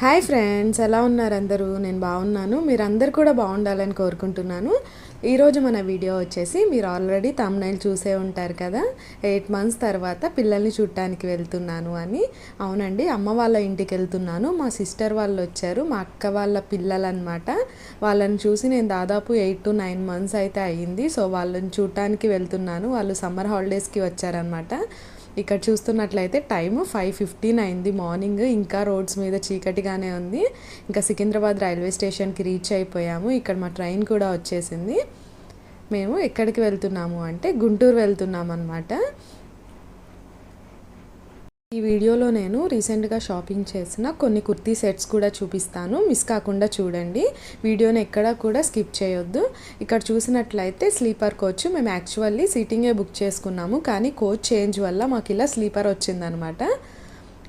Hi friends, ఎలా ఉన్నారు అందరూ? నేను బాగున్నాను. మీరందరూ కూడా బాగుండాలని కోరుకుంటున్నాను. ఈరోజు మన వీడియో వచ్చేసి మీరు ఆల్రెడీ థంబ్నెయిల్ చూసే ఉంటారు కదా, 8 మంత్స్ తర్వాత పిల్లల్ని చూడటానికి వెళ్తున్నాను అని. అవునండి, అమ్మ వాళ్ళ ఇంటికి వెళ్తున్నాను. మా సిస్టర్ వాళ్ళు వచ్చారు, మా అక్క వాళ్ళ పిల్లలు అనమాట. వాళ్ళని చూసి నేను దాదాపు 8 to 9 మంత్స్ అయితే అయ్యింది. సో వాళ్ళని చూడటానికి వెళ్తున్నాను. వాళ్ళు సమ్మర్ హాలిడేస్కి వచ్చారనమాట. ఇక్కడ చూస్తున్నట్లయితే టైము 5:15 అయింది మార్నింగ్. ఇంకా రోడ్స్ మీద చీకటిగానే ఉంది. ఇంకా సికింద్రాబాద్ రైల్వే స్టేషన్కి రీచ్ అయిపోయాము. ఇక్కడ మా ట్రైన్ కూడా వచ్చేసింది. మేము ఎక్కడికి వెళ్తున్నాము అంటే గుంటూరు వెళ్తున్నాం అనమాట. ఈ వీడియోలో నేను రీసెంట్గా షాపింగ్ చేసిన కొన్ని కుర్తీ సెట్స్ కూడా చూపిస్తాను. మిస్ కాకుండా చూడండి. వీడియోని ఎక్కడా కూడా స్కిప్ చేయొద్దు. ఇక్కడ చూసినట్లయితే స్లీపర్ కోచ్. మేము యాక్చువల్లీ సీటింగే బుక్ చేసుకున్నాము, కానీ కోచ్ చేంజ్ వల్ల మాకు ఇలా స్లీపర్ వచ్చిందనమాట.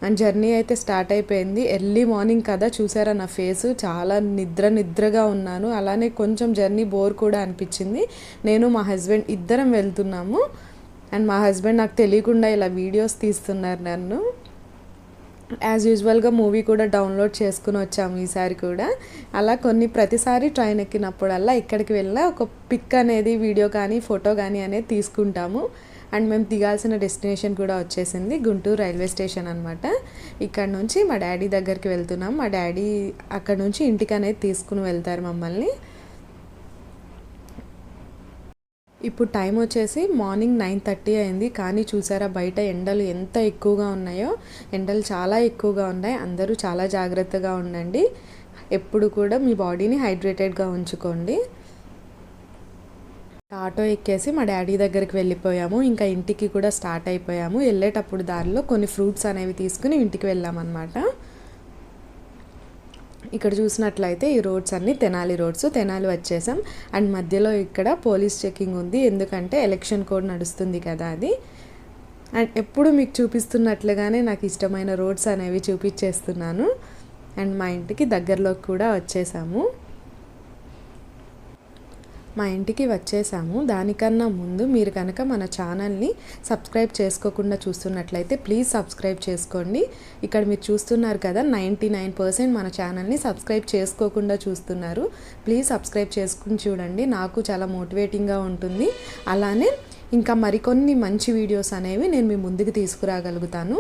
అండ్ జర్నీ అయితే స్టార్ట్ అయిపోయింది. ఎర్లీ మార్నింగ్ కదా, చూసారా నా ఫేసు, చాలా నిద్రగా ఉన్నాను. అలానే కొంచెం జర్నీ బోర్ కూడా అనిపించింది. నేను మా హస్బెండ్ ఇద్దరం వెళ్తున్నాము. అండ్ మా హస్బెండ్ నాకు తెలియకుండా ఇలా వీడియోస్ తీస్తున్నారు నన్ను. యాజ్ యూజువల్గా మూవీ కూడా డౌన్లోడ్ చేసుకుని వచ్చాము ఈసారి కూడా. అలా ప్రతిసారి ట్రైన్ ఎక్కినప్పుడల్లా ఇక్కడికి వెళ్ళినా ఒక పిక్ అనేది, వీడియో కానీ ఫోటో కానీ అనేది తీసుకుంటాము. అండ్ మేము దిగాల్సిన డెస్టినేషన్ కూడా వచ్చేసింది, గుంటూరు రైల్వే స్టేషన్ అనమాట. ఇక్కడ నుంచి మా డాడీ దగ్గరికి వెళ్తున్నాం. మా డాడీ అక్కడ నుంచి ఇంటికి అనేది తీసుకుని వెళ్తారు మమ్మల్ని. ఇప్పుడు టైం వచ్చేసి మార్నింగ్ 9:30 అయింది. కానీ చూసారా బయట ఎండలు ఎంత ఎక్కువగా ఉన్నాయో. ఎండలు చాలా ఎక్కువగా ఉన్నాయి. అందరూ చాలా జాగ్రత్తగా ఉండండి. ఎప్పుడు కూడా మీ బాడీని హైడ్రేటెడ్గా ఉంచుకోండి. ఆటో ఎక్కేసి మా డాడీ దగ్గరికి వెళ్ళిపోయాము. ఇంకా ఇంటికి కూడా స్టార్ట్ అయిపోయాము. వెళ్ళేటప్పుడు దారిలో కొన్ని ఫ్రూట్స్ అనేవి తీసుకుని ఇంటికి వెళ్ళామన్నమాట. ఇక్కడ చూసినట్లయితే ఈ రోడ్స్ అన్నీ తెనాలి రోడ్స్. తెనాలి వచ్చేసాం. అండ్ మధ్యలో ఇక్కడ పోలీస్ చెకింగ్ ఉంది, ఎందుకంటే ఎలక్షన్ కోడ్ నడుస్తుంది కదా అది. అండ్ ఎప్పుడు మీకు చూపిస్తున్నట్లుగానే నాకు ఇష్టమైన రోడ్స్ అనేవి చూపించేస్తున్నాను. అండ్ మా ఇంటికి దగ్గరలోకి కూడా వచ్చేసాము. మా ఇంటికి వచ్చేసాము. దానికన్నా ముందు మీరు కనుక మన ఛానల్ని సబ్స్క్రైబ్ చేసుకోకుండా చూస్తున్నట్లయితే ప్లీజ్ సబ్స్క్రైబ్ చేసుకోండి. ఇక్కడ మీరు చూస్తున్నారు కదా, 99% మన ఛానల్ని సబ్స్క్రైబ్ చేసుకోకుండా చూస్తున్నారు. ప్లీజ్ సబ్స్క్రైబ్ చేసుకుని చూడండి, నాకు చాలా మోటివేటింగ్గా ఉంటుంది. అలానే ఇంకా మరికొన్ని మంచి వీడియోస్ అనేవి నేను మీ ముందుకు తీసుకురాగలుగుతాను.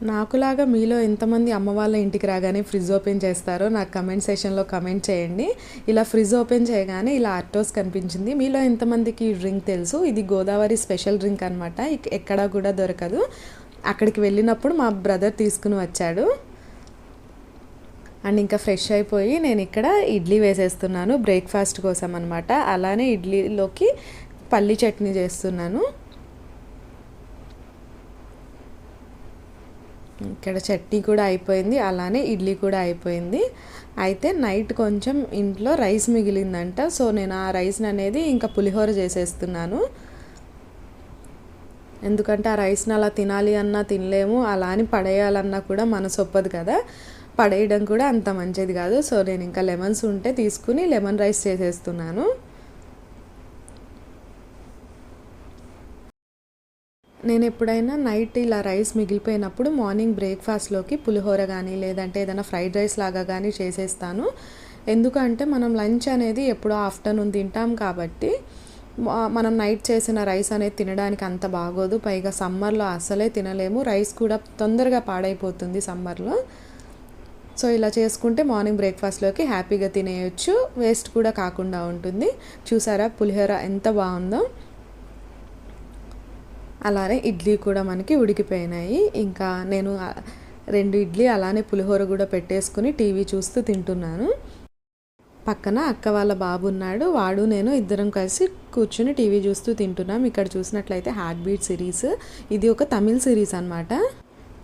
నాకులాగా మీలో ఎంతమంది అమ్మ వాళ్ళ ఇంటికి రాగానే ఫ్రిడ్జ్ ఓపెన్ చేస్తారో నాకు కమెంట్ సెషన్లో కమెంట్ చేయండి. ఇలా ఫ్రిడ్జ్ ఓపెన్ చేయగానే ఇలా ఆర్టోస్ కనిపించింది. మీలో ఎంతమందికి ఈ డ్రింక్ తెలుసు? ఇది గోదావరి స్పెషల్ డ్రింక్ అనమాట. ఎక్కడా కూడా దొరకదు. అక్కడికి వెళ్ళినప్పుడు మా బ్రదర్ తీసుకుని వచ్చాడు. అండ్ ఇంకా ఫ్రెష్ అయిపోయి నేను ఇక్కడ ఇడ్లీ వేసేస్తున్నాను బ్రేక్ఫాస్ట్ కోసం అనమాట. అలానే ఇడ్లీలోకి పల్లి చట్నీ చేస్తున్నాను. ఇక్కడ చట్నీ కూడా అయిపోయింది, అలానే ఇడ్లీ కూడా అయిపోయింది. అయితే నైట్ కొంచెం ఇంట్లో రైస్ మిగిలిందంట. సో నేను ఆ రైస్ని అనేది ఇంకా పులిహోర చేసేస్తున్నాను. ఎందుకంటే ఆ రైస్ని అలా తినాలి అన్నా తినలేము, అలా అని పడేయాలన్నా కూడా మనసు ఒప్పదు కదా, పడేయడం కూడా అంత మంచిది కాదు. సో నేను ఇంకా లెమన్స్ ఉంటే తీసుకుని లెమన్ రైస్ చేసేస్తున్నాను. నేను ఎప్పుడైనా నైట్ ఇలా రైస్ మిగిలిపోయినప్పుడు మార్నింగ్ బ్రేక్ఫాస్ట్లోకి పులిహోర కానీ లేదంటే ఏదైనా ఫ్రైడ్ రైస్ లాగా కానీ చేసేస్తాను. ఎందుకంటే మనం లంచ్ అనేది ఎప్పుడో ఆఫ్టర్నూన్ తింటాం కాబట్టి మనం నైట్ చేసిన రైస్ అనేది తినడానికి అంత బాగోదు. పైగా సమ్మర్లో అసలే తినలేము. రైస్ కూడా తొందరగా పాడైపోతుంది సమ్మర్లో. సో ఇలా చేసుకుంటే మార్నింగ్ బ్రేక్ఫాస్ట్లోకి హ్యాపీగా తినేయచ్చు, వేస్ట్ కూడా కాకుండా ఉంటుంది. చూసారా పులిహోర ఎంత బాగుందో. అలానే ఇడ్లీ కూడా మనకి ఉడికిపోయినాయి. ఇంకా నేను 2 ఇడ్లీ అలానే పులిహోర కూడా పెట్టేసుకుని టీవీ చూస్తూ తింటున్నాను. పక్కన అక్క వాళ్ళ బాబు ఉన్నాడు, వాడు నేను ఇద్దరం కలిసి కూర్చుని టీవీ చూస్తూ తింటున్నాం. ఇక్కడ చూసినట్లయితే హార్ట్ బీట్ సిరీస్, ఇది ఒక తమిళ్ సిరీస్ అనమాట.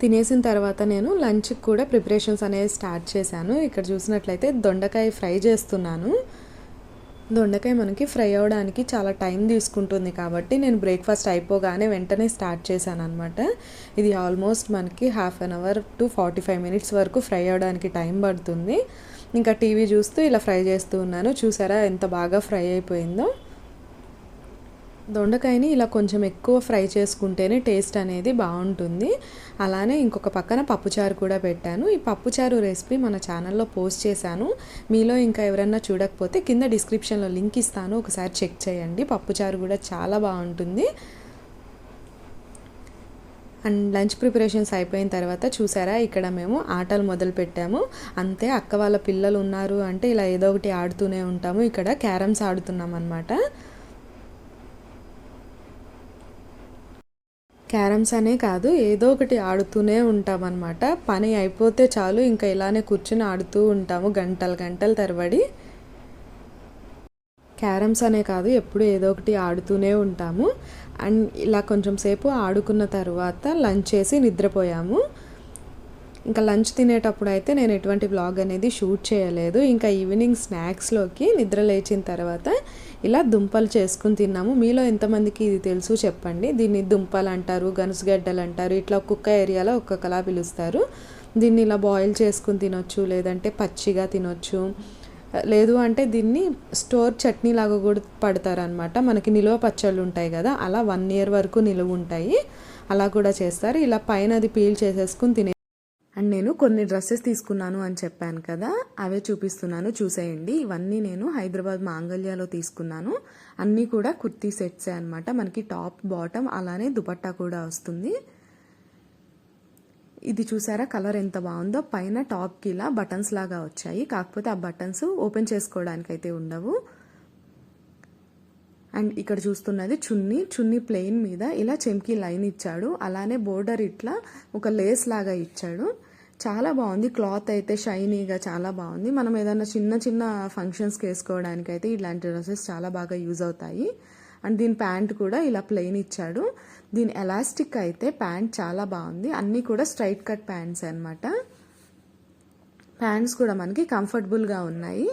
తినేసిన తర్వాత నేను లంచ్కి కూడా ప్రిపరేషన్స్ అనేవి స్టార్ట్ చేశాను. ఇక్కడ చూసినట్లయితే దొండకాయ ఫ్రై చేస్తున్నాను. దొండకాయ మనకి ఫ్రై అవ్వడానికి చాలా టైం తీసుకుంటుంది కాబట్టి నేను బ్రేక్ఫాస్ట్ అయిపోగానే వెంటనే స్టార్ట్ చేశాను అనమాట. ఇది ఆల్మోస్ట్ మనకి 1/2 hour to 45 minutes వరకు ఫ్రై అవ్వడానికి టైం పడుతుంది. ఇంకా టీవీ చూస్తూ ఇలా ఫ్రై చేస్తూ ఉన్నాను. చూసారా ఎంత బాగా ఫ్రై అయిపోయిందో. దొండకాయని ఇలా కొంచెం ఎక్కువ ఫ్రై చేసుకుంటేనే టేస్ట్ అనేది బాగుంటుంది. అలానే ఇంకొక పక్కన పప్పుచారు కూడా పెట్టాను. ఈ పప్పుచారు రెసిపీ మన ఛానల్లో పోస్ట్ చేశాను. మీలో ఇంకా ఎవరన్నా చూడకపోతే కింద డిస్క్రిప్షన్లో లింక్ ఇస్తాను, ఒకసారి చెక్ చేయండి. పప్పుచారు కూడా చాలా బాగుంటుంది. అండ్ లంచ్ ప్రిపరేషన్స్ అయిపోయిన తర్వాత చూసారా, ఇక్కడ మేము ఆటలు మొదలు పెట్టాము. అంతే, అక్క వాళ్ళ పిల్లలు ఉన్నారు అంటే ఇలా ఏదో ఒకటి ఆడుతూనే ఉంటాము. ఇక్కడ క్యారమ్స్ ఆడుతున్నాం అనమాట. క్యారమ్స్ అనే కాదు, ఏదో ఒకటి ఆడుతూనే ఉంటామన్నమాట. పని అయిపోతే చాలు ఇంకా ఇలానే కూర్చుని ఆడుతూ ఉంటాము గంటలు గంటల తరబడి. క్యారమ్స్ అనే కాదు, ఎప్పుడు ఏదో ఒకటి ఆడుతూనే ఉంటాము. అండ్ ఇలా కొంచెం సేపు ఆడుకున్న తర్వాత లంచ్ చేసి నిద్రపోయాము. ఇంకా లంచ్ తినేటప్పుడు అయితే నేను ఎటువంటి వ్లాగ్ అనేది షూట్ చేయలేదు. ఇంకా ఈవినింగ్ స్నాక్స్లోకి నిద్ర లేచిన తర్వాత ఇలా దుంపలు చేసుకుని తిన్నాము. మీలో ఎంతమందికి ఇది తెలుసు చెప్పండి. దీన్ని దుంపలు అంటారు, గనుసుగడ్డలు అంటారు, ఇట్లా ఒక్కొక్క ఏరియాలో ఒక్కొక్కలా పిలుస్తారు. దీన్ని ఇలా బాయిల్ చేసుకుని తినొచ్చు, లేదంటే పచ్చిగా తినొచ్చు, లేదు అంటే దీన్ని స్టోర్ చట్నీ లాగా కూడా పడతారనమాట. మనకి నిలువ పచ్చళ్ళు ఉంటాయి కదా, అలా 1 year వరకు నిలువ ఉంటాయి, అలా కూడా చేస్తారు. ఇలా పైన అది పీల్ చేసేసుకుని తినే. అండ్ నేను కొన్ని డ్రెస్సెస్ తీసుకున్నాను అని చెప్పాను కదా, అవే చూపిస్తున్నాను, చూసేయండి. ఇవన్నీ నేను హైదరాబాద్ మాంగళ్యాలో తీసుకున్నాను. అన్నీ కూడా కుర్తీ సెట్సే అనమాట. మనకి టాప్ బాటమ్ అలానే దుపట్టా కూడా వస్తుంది. ఇది చూసారా కలర్ ఎంత బాగుందో. పైన టాప్కి ఇలా బటన్స్ లాగా వచ్చాయి, కాకపోతే ఆ బటన్స్ ఓపెన్ చేసుకోవడానికి అయితే ఉండవు. అండ్ ఇక్కడ చూస్తున్నది చున్నీ ప్లెయిన్ మీద ఇలా చెమ్కీ లైన్ ఇచ్చాడు, అలానే బోర్డర్ ఇట్లా ఒక లేస్ లాగా ఇచ్చాడు. చాలా బాగుంది. క్లాత్ అయితే షైనీగా చాలా బాగుంది. మనం ఏదైనా చిన్న చిన్న ఫంక్షన్స్కి వేసుకోవడానికి అయితే ఇలాంటి డ్రెస్సెస్ చాలా బాగా యూజ్ అవుతాయి. అండ్ దీని ప్యాంట్ కూడా ఇలా ప్లెయిన్ ఇచ్చాడు. దీని ఎలాస్టిక్ అయితే ప్యాంట్ చాలా బాగుంది. అన్నీ కూడా స్ట్రైట్ కట్ ప్యాంట్స్ అనమాట. ప్యాంట్స్ కూడా మనకి కంఫర్టబుల్గా ఉన్నాయి.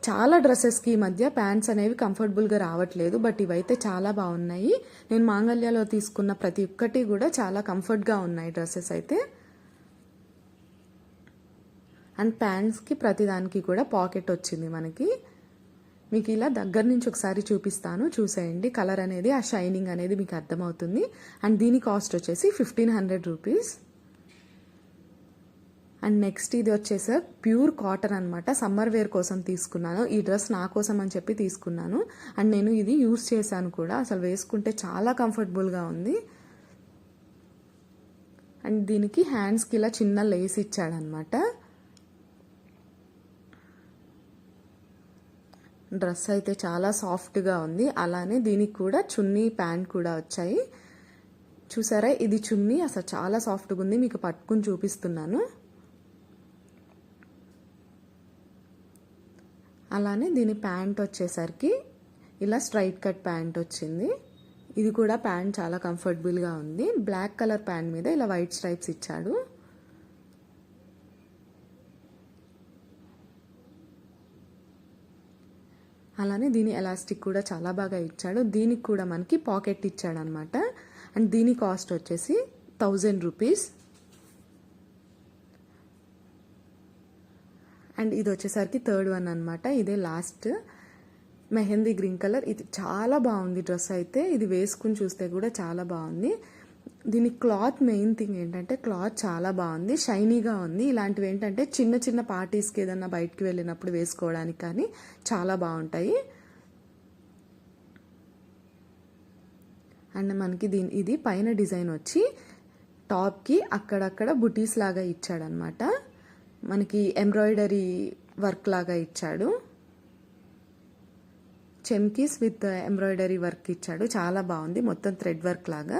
చాలా డ్రెస్సెస్కి ఈ మధ్య ప్యాంట్స్ అనేవి కంఫర్టబుల్గా రావట్లేదు, బట్ ఇవైతే చాలా బాగున్నాయి. నేను మాంగళ్యాలో తీసుకున్న ప్రతి ఒక్కటి కూడా చాలా కంఫర్ట్గా ఉన్నాయి డ్రెస్సెస్ అయితే. అండ్ ప్యాంట్స్కి ప్రతిదానికి కూడా పాకెట్ వచ్చింది మనకి. మీకు ఇలా దగ్గర నుంచి ఒకసారి చూపిస్తాను, చూసేయండి. కలర్ అనేది, ఆ షైనింగ్ అనేది మీకు అర్థమవుతుంది. అండ్ దీని కాస్ట్ వచ్చేసి 1500 రూపీస్. అండ్ నెక్స్ట్ ఇది వచ్చేసి ప్యూర్ కాటన్ అనమాట. సమ్మర్ వేర్ కోసం తీసుకున్నాను. ఈ డ్రెస్ నా కోసం అని చెప్పి తీసుకున్నాను. అండ్ నేను ఇది యూస్ చేశాను కూడా, అసలు వేసుకుంటే చాలా కంఫర్టబుల్గా ఉంది. అండ్ దీనికి హ్యాండ్స్కి ఇలా చిన్న లేస్ ఇచ్చాడనమాట. డ్రెస్ అయితే చాలా సాఫ్ట్గా ఉంది. అలానే దీనికి కూడా చున్నీ ప్యాంట్ కూడా వచ్చాయి. చూసారా, ఇది చున్నీ అసలు చాలా సాఫ్ట్గా ఉంది. మీకు పట్టుకుని చూపిస్తున్నాను. అలానే దీని ప్యాంట్ వచ్చేసరికి ఇలా స్ట్రైట్ కట్ ప్యాంట్ వచ్చింది. ఇది కూడా ప్యాంట్ చాలా కంఫర్టబుల్గా ఉంది. బ్లాక్ కలర్ ప్యాంట్ మీద ఇలా వైట్ స్ట్రైప్స్ ఇచ్చాడు. అలానే దీని ఎలాస్టిక్ కూడా చాలా బాగా ఇచ్చాడు. దీనికి కూడా మనకి పాకెట్ ఇచ్చాడు అనమాట. అండ్ దీని కాస్ట్ వచ్చేసి 1000 రూపీస్. అండ్ ఇది వచ్చేసరికి థర్డ్ వన్ అనమాట. ఇదే లాస్ట్ మెహందీ గ్రీన్ కలర్. ఇది చాలా బాగుంది డ్రెస్ అయితే. ఇది వేసుకుని చూస్తే కూడా చాలా బాగుంది. దీని క్లాత్, మెయిన్ థింగ్ ఏంటంటే క్లాత్ చాలా బాగుంది, షైనీగా ఉంది. ఇలాంటివి ఏంటంటే చిన్న చిన్న పార్టీస్కి ఏదన్నా బయటికి వెళ్ళినప్పుడు వేసుకోవడానికి కానీ చాలా బాగుంటాయి. అండ్ మనకి ఇది పైన డిజైన్ వచ్చి టాప్కి అక్కడక్కడ బుటీస్ లాగా ఇచ్చాడనమాట. మనకి ఎంబ్రాయిడరీ వర్క్ లాగా ఇచ్చాడు. చెమ్కీస్ విత్ ఎంబ్రాయిడరీ వర్క్ ఇచ్చాడు. చాలా బాగుంది, మొత్తం థ్రెడ్ వర్క్ లాగా.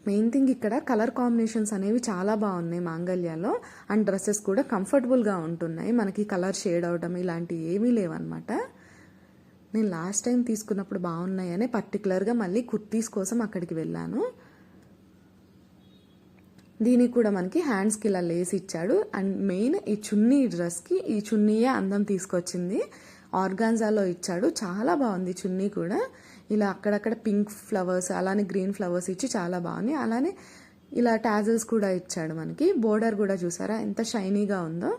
మెయిన్ థింగ్ ఇక్కడ కలర్ కాంబినేషన్స్ అనేవి చాలా బాగున్నాయి మాంగళ్యాలో. అండ్ డ్రెస్సెస్ కూడా కంఫర్టబుల్గా ఉంటున్నాయి. మనకి కలర్ షేడ్ అవడం ఇలాంటివి ఏమీ లేవన్నమాట. నేను లాస్ట్ టైం తీసుకున్నప్పుడు బాగున్నాయని పర్టికులర్గా మళ్ళీ కుర్తీస్ కోసం అక్కడికి వెళ్ళాను. దీనికి కూడా మనకి హ్యాండ్స్కి ఇలా లేస్ ఇచ్చాడు. అండ్ మెయిన్ ఈ చున్నీ, డ్రెస్కి ఈ చున్నీయే అందం తీసుకొచ్చింది. ఆర్గాన్జాలో ఇచ్చాడు. చాలా బాగుంది చున్నీ కూడా. ఇలా అక్కడక్కడ పింక్ ఫ్లవర్స్ అలానే గ్రీన్ ఫ్లవర్స్ ఇచ్చి చాలా బాగుంది. అలానే ఇలా టాజల్స్ కూడా ఇచ్చాడు మనకి. బోర్డర్ కూడా చూసారా ఎంత షైనీగా ఉందో.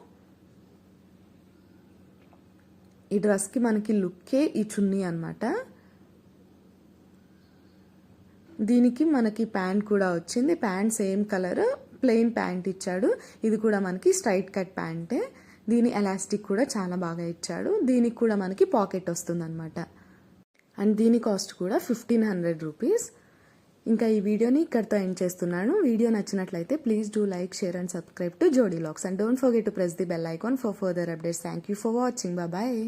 ఈ డ్రెస్కి మనకి లుక్కే ఈ చున్నీ అనమాట. దీనికి మనకి ప్యాంట్ కూడా వచ్చింది. Pant same colour plain pant ఇచ్చాడు. ఇది కూడా మనకి స్ట్రైట్ కట్ ప్యాంటే. దీని ఎలాస్టిక్ కూడా చాలా బాగా ఇచ్చాడు. దీనికి కూడా మనకి పాకెట్ వస్తుంది అనమాట. అండ్ దీని కాస్ట్ కూడా 1500 రూపీస్. ఇంకా ఈ వీడియోని ఇక్కడితో ఎండ్ చేస్తున్నాను. వీడియో నచ్చినట్లయితే please do like, share and subscribe to జోడీ లాక్స్. And don't forget to press the bell icon for further updates. Thank you for watching. Bye.